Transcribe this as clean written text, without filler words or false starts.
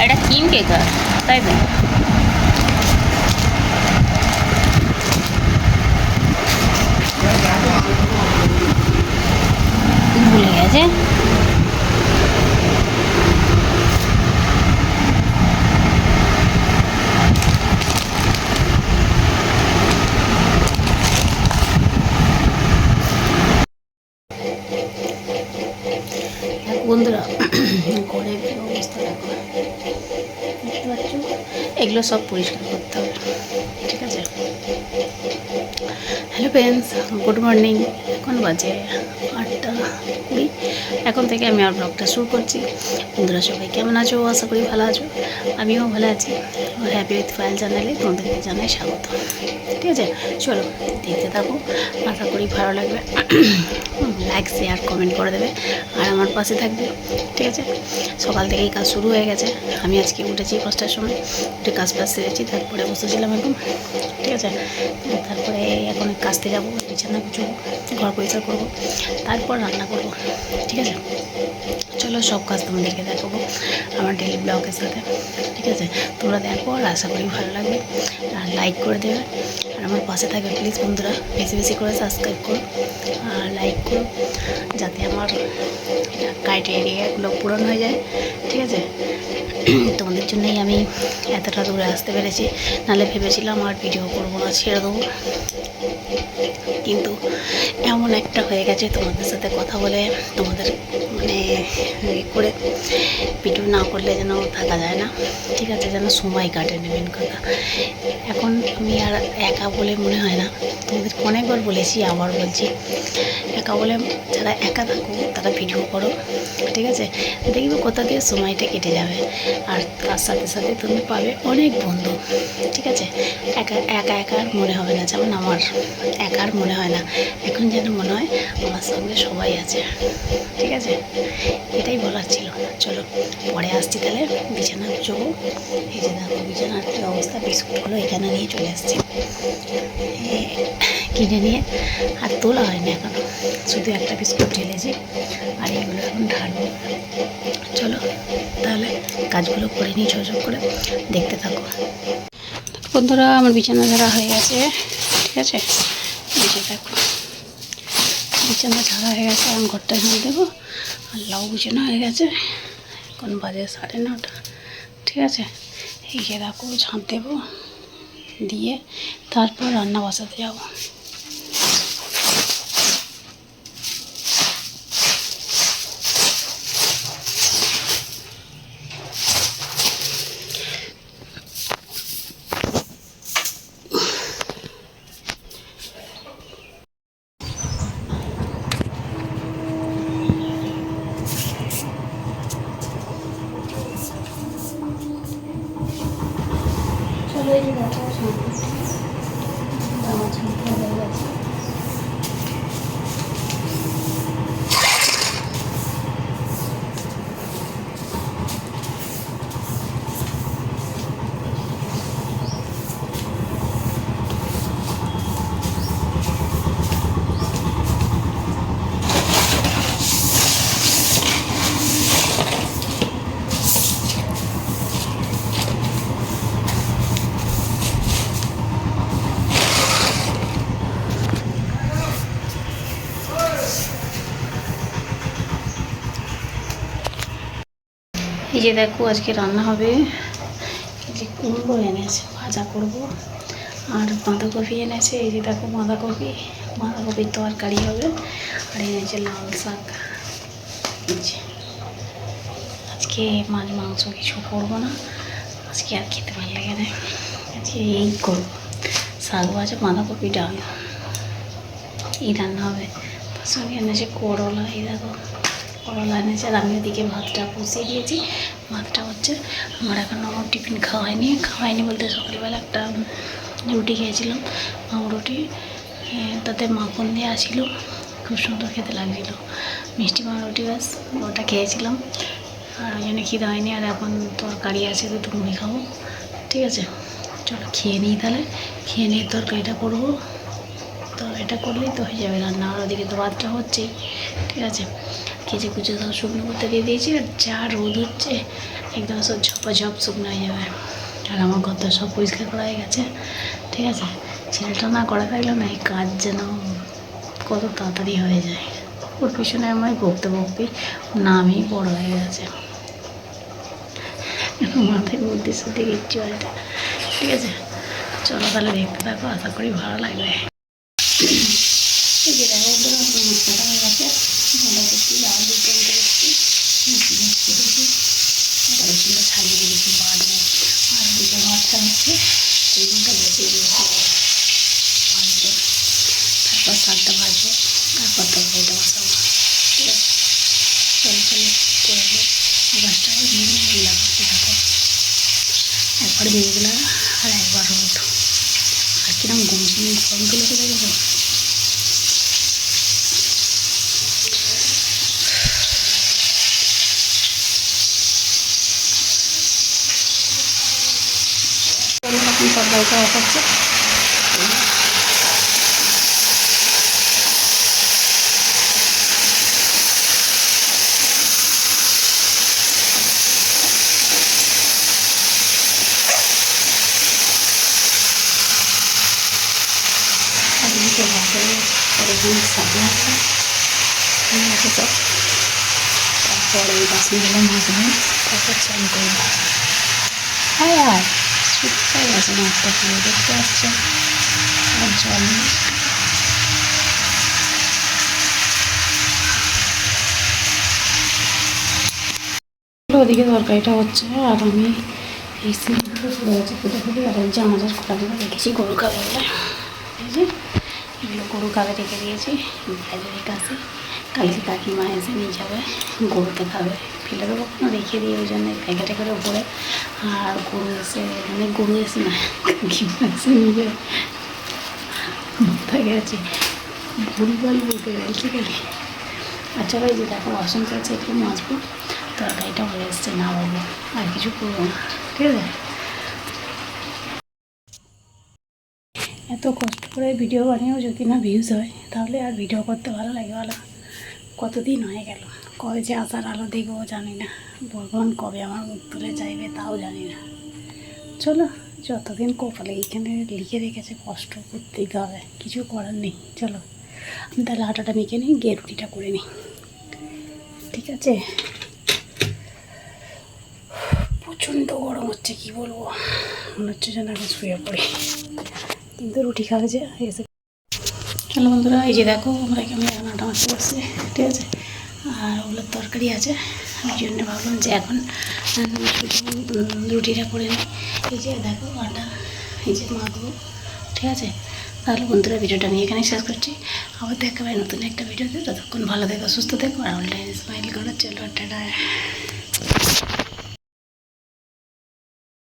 এটা কিং কেকার, তাই তো? ভুলে গেছে। বন্ধুরা, ঘরের কি অবস্থা দেখো, দেখতে পাচ্ছ? এগুলো সব পরিষ্কার করতে হবে, ঠিক আছে? Hello friends, good morning. এখন বাজে 8:20। এখন থেকে আমি আর ব্লগটা শুরু করছি। বন্ধুরা সবাই কেমন আছো? আশা করি ভালো আছো। আমিও ভালো আছি। আমার হ্যাপি উইথ ফাইল চ্যানেলে তোমাদেরকে জানাই স্বাগত। ঠিক আছে, চলো দেখতে থাকো, আশা করি ভালো লাগবে। লাইক শেয়ার কমেন্ট করে দেবে আর আমার পাশে থাকবে, ঠিক আছে? সকাল থেকেই কাজ শুরু হয়ে গেছে। আমি আজকে উঠেছি 5টার সময়, উঠে কাজ টাজ সেরেছি, তারপরে বসেছিলাম এখন, ঠিক আছে? তারপরে এখন কাজতে যাবো, বিছানা গুছবো, ঘর পরিষ্কার করবো, তারপর রান্না করবো, ঠিক আছে? চলো সব কাজ তোমাদেরকে দেখাবো আমার ডেলি ব্লগের সাথে, ঠিক আছে? তোমরা দেখো আর আশা করি ভালো লাগবে। আর লাইক করে দেবে আর আমার পাশে থাকবে প্লিজ বন্ধুরা। বেশি বেশি করে সাবস্ক্রাইব করো আর লাইক করো, যাতে আমার ক্রাইটেরিয়াগুলো পূরণ হয়ে যায়, ঠিক আছে? তোমাদের জন্যই আমি এতটা দূরে আসতে পেরেছি, নাহলে ভেবেছিলাম আর ভিডিও করবো না, ছেড়ে দেবো। কিন্তু এমন একটা হয়ে গেছে, তোমাদের সাথে কথা বলে, তোমাদের মানে করে ভিডিও না করলে যেন থাকা যায় না, ঠিক আছে? যেন সময় কাটে না, মেন কথা। এখন আমি আর একা বলে মনে হয় না, তোমাদেরকে অনেকবার বলেছি, আবার বলছি, একা বলে যারা একা থাকো তারা ভিডিও করো, ঠিক আছে? দেখবে কোথা দিয়ে সময়টা কেটে যাবে। আর তার সাথে সাথে তুমি পাবে অনেক বন্ধু, ঠিক আছে? একা একা একা আর মনে হবে না, যেমন আমার একা আর মনে হয় না। এখন যেন মনে হয় আমার সঙ্গে সবাই আছে, ঠিক আছে? এটাই বলার ছিল। চলো পরে আসছি তাহলে, বিছানা গুছবো। এই যে দেখো বিছানার কী অবস্থা, বিস্কুটগুলো এখানে নিয়ে চলে আসছি, কিনে নিয়ে আর তোলা হয়নি এখনও, শুধু একটা বিস্কুট ঢেলেছি আর এইগুলো এখন ঢালবো। চলো তাহলে কাজগুলো করে নিই ঝকঝক করে, দেখতে থাকো বন্ধুরা। আমার বিছানা ঝাড়া হয়ে গেছে, ঠিক আছে? বুঝে দেখো বিছানা ঝাড়া হয়ে গেছে, এখন ঘরটা ঝাড় দেবো। আর লাউ বিছানা হয়ে গেছে, এখন বাজে 9:30, ঠিক আছে? এই যে দেখো ঝাঁট দেবো, দিয়ে তারপর রান্না বসাতে যাবো। চলো এই যে দেখো আমার ঝাঁট হয়ে গেছে। এই যে দেখো আজকে রান্না হবে, এই যে কুমড়ো এনেছে, ভাজা করব। আর বাঁধাকপি এনেছে, এই যে দেখো বাঁধাকপির তরকারি হবে। আর এনেছে লাল শাক। আজকে মাছ মাংস কিছু করবো না, আজকে আর খেতে ভালো লাগে না, আজকে এই করবো, শাক ভাজা বাঁধাকপি ডাল, এই রান্না হবে। তার সঙ্গে এনেছে করলা, এই দেখো করলা এনেছে। আর আমি ওদিকে ভাতটা বসিয়ে দিয়েছি, ভাতটা হচ্ছে। আমার এখনও টিফিন খাওয়াইনি বলতে সকালবেলা একটা রুটি খেয়েছিলাম, রুটি, তাতে মাখন দেওয়া ছিল, খুব সুন্দর খেতে লাগছিলো, মিষ্টি রুটি, ব্যাস ওটা খেয়েছিলাম। আর ওই জন্য খিদে হয়নি। আর এখন তরকারি আছে, দুটো মুড়ি খাবো, ঠিক আছে? চলো খেয়ে নিই তাহলে, খেয়ে নিয়ে তরকারিটা করবো, করতে হবে, এটা করলেই তো হয়ে যাবে রান্না। আর ওদিকে তো ভাতটা হচ্ছেই, ঠিক আছে। কেচে কুচে সব শুকনো করতে দিয়ে দিয়েছি। আর যা রোদ হচ্ছে একদম সব ঝপাঝপ শুকনো হয়ে যাবে। আর আমার ঘর তো সব পরিষ্কার করা হয়ে গেছে, ঠিক আছে। ছেলেটা না করা থাকলে না এই কাজ যেন কত তাড়াতাড়ি হয়ে যায়। ওর পিছনে আমায় বকতে বকতেই নামই বড় হয়ে গেছে, মাথায় বুদ্ধি শুদ্ধি কিচ্ছু হয় না, ঠিক আছে। চলো তাহলে দেখতে থাকো, আশা করি ভালো লাগবে। এই যে দেখো বন্ধুরা, মশলাটা হয়ে গেছে। বাঁধাকপি আলু টমেটো রেখেছি, রেখেছি, রসুনটা ছাড়িয়ে রেখেছি বাঁধবো। আর দুটো ভাতটা হচ্ছে, বেগুনটা বসিয়ে দিয়েছি ভাজবো, তারপর শাকটা ভাজবো, তারপর তরকারিটা বসাবো, ঠিক আছে। চলো চলো করে নিই। আকাশটা মেঘলা করতে থাকো, একবার মেঘলা আর একবার রোদ। আর কিরম গরমগুলো লেগে দেখো। এখন তরকারিটা হচ্ছে, সাথে আছে সব। তারপরে এই বাসনগুলো মাজবো, তারপর চান করবো। হ্যাঁ আর শুকাই আছে মাছটা পুরো, দেখতে আসছে। আর জল ওদিকে তরকারিটা হচ্ছে, আর আমি এই সিমগুলো ফুলে গেছে ফুটে ফুটে। আর এই যে আমাদের খোলাগুলো রেখেছি গরু খাবে বলে, এই যে এগুলো গরু খাবে রেখে দিয়েছি। বাইরে রেখে আসি, কালকে কাকিমা এসে নিয়ে যাবে, গরুকে খাবে। ফেলে দেবো কোনো, রেখে দিয়ে ওই জন্য প্যাকেটে করে উপরে। আর গরু এসে মানে গরু এসে না, কাকিমা এসে নিয়ে যাবে। কোথায় গেছে ভুলভাল বলতে গেছি খালি। আচ্ছা ভাই, যে দেখো বাসন আছে একটু মাজবো, তরকারিটা হয়ে এসছে, না বলবো আর কিছু করবো না, ঠিক আছে। এত কষ্ট করে ভিডিও বানিয়েও যদি না ভিউজ হয়, তাহলে আর ভিডিও করতে ভালো লাগে বলো? কতদিন হয়ে গেল, কবে যে আসার আলো দেখবো জানি না, ভগবান কবে আমার মুখ তুলে চাইবে তাও জানি না। চলো, যতদিন কপালে এইখানে লিখে রেখেছে কষ্ট করতেই হবে, কিছু করার নেই। চলো আমি তাহলে আটাটা মেখে নিই, গিয়ে রুটিটা করে নিই, ঠিক আছে। প্রচণ্ড গরম হচ্ছে, কি বলবো, মনে হচ্ছে যেন আগে শুয়ে পড়ি, কিন্তু রুটি খাওয়া যে এসে। চলো বন্ধুরা, এই যে দেখো আমরা কেমন রান্নাটা মাছতে বসছে, ঠিক আছে। আর ওগুলোর তরকারি আছে, ওই জন্য ভাবলাম যে এখন রুটিটা করে নিই। এই যে দেখো আটা, এই যে মাখবো, ঠিক আছে। তাহলে বন্ধুরা ভিডিওটা নিয়ে এখানে শেষ করছি। আবার দেখা পাই নতুন একটা ভিডিওতে, ততক্ষণ ভালো থেকো, সুস্থ থেকো, আর অনলাইনে স্মাইল করো। চলো টাটা।